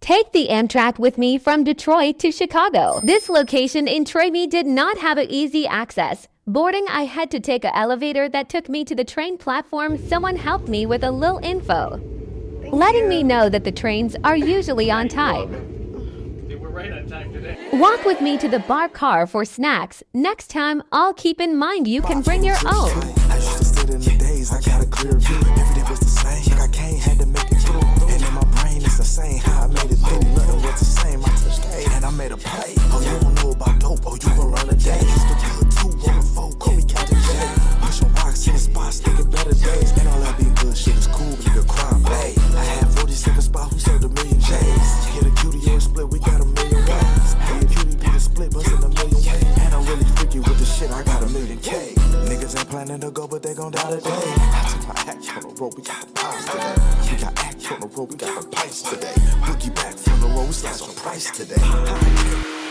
Take the Amtrak with me from Detroit to Chicago. This location intrigued me did not have an easy access. Boarding, I had to take an elevator that took me to the train platform. Someone helped me with a little info, letting me know that the trains are usually on time. We're right on time today. Walk with me to the bar car for snacks. Next time, I'll keep in mind you can bring your own. I used to sit in the days, I got a clear view. Every day was the same, like I can't, had to make it through. And in my brain, it's insane how I made it through. Nothing was the same, I touched A and I made a play. Oh, you don't know about dope, oh, you gon' run a day. Used to be a 2 on the 4, call me Captain J. Pushing rocks in the spots, thinking better days. And all that be good shit is cool, but you could crime play. I had 47 spots, we sold a million J's. Get a cutie or a split, we got a million ways. Hey, a cutie be the split, bustin' a million ways. And I'm really freaky with the shit, I got a million K. Niggas ain't planning to go, but they gon' die today. I took my act on the road, we got the pies today. We got act on the road, we got the pipes today. Boogie back from the road, we got some price today.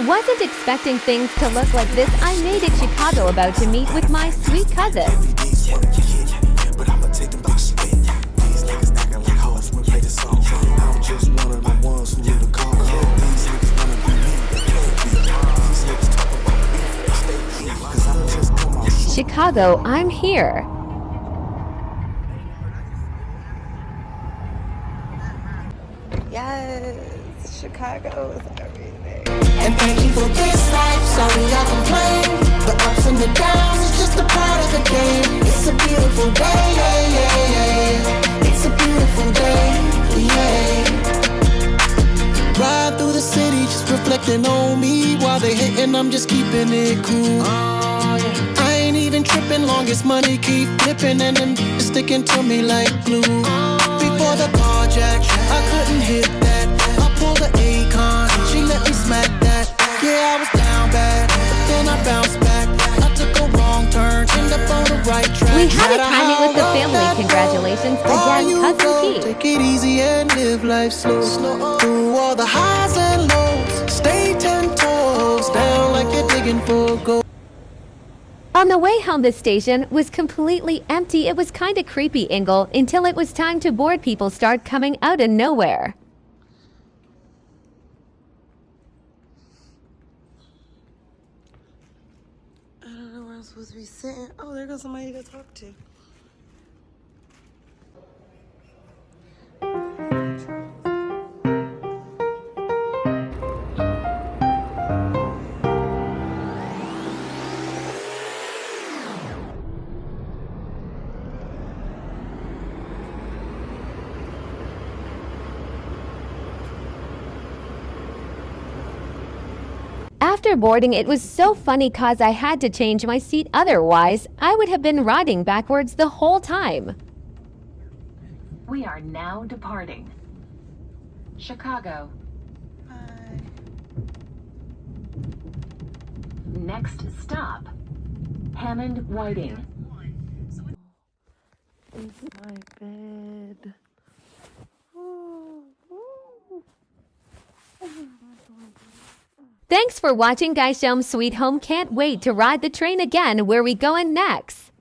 Wasn't expecting things to look like this. I made it Chicago about to meet with my sweet cousin. These wanna kick, but I'ma take them by spit. These niggas acting like hoes when we play the song. I'm just one of the ones who need a call. These niggas wanna be me, they can't be. These niggas talk about me, stay key. Cause I'ma just come out. Chicago, I'm here. Yes, Chicago is everything. And thank you for this life, sorry I complain. The ups and the downs is just a part of the game. It's a beautiful day, yeah, yeah, yeah. It's a beautiful day, yeah. Ride through the city, just reflecting on me. While they hating, I'm just keeping it cool. I ain't even tripping, long as money keep flipping. And them sticking to me like glue. Before the carjack, I couldn't hit that. I pulled the Akon, she let me smack that. Yeah, I was down bad, but then I bounced back. I took a wrong turn, ended up on the right track. We had a timing with the family. Congratulations again, Cousin P. Take it easy and live life slow. Through all the highs and lows, stay 10 toes down like you're digging for gold. On the way home, the station was completely empty. It was kinda creepy angle until it was time to board. People start coming out of nowhere. I don't know where I'm supposed to be sitting. Oh, there goes somebody to talk to. After boarding, it was so funny cause I had to change my seat, otherwise I would have been riding backwards the whole time. We are now departing. Chicago. Bye. Next stop, Hammond Whiting. It's my bed. Thanks for watching, guys. Sweet Home. Can't wait to ride the train again. Where we going next?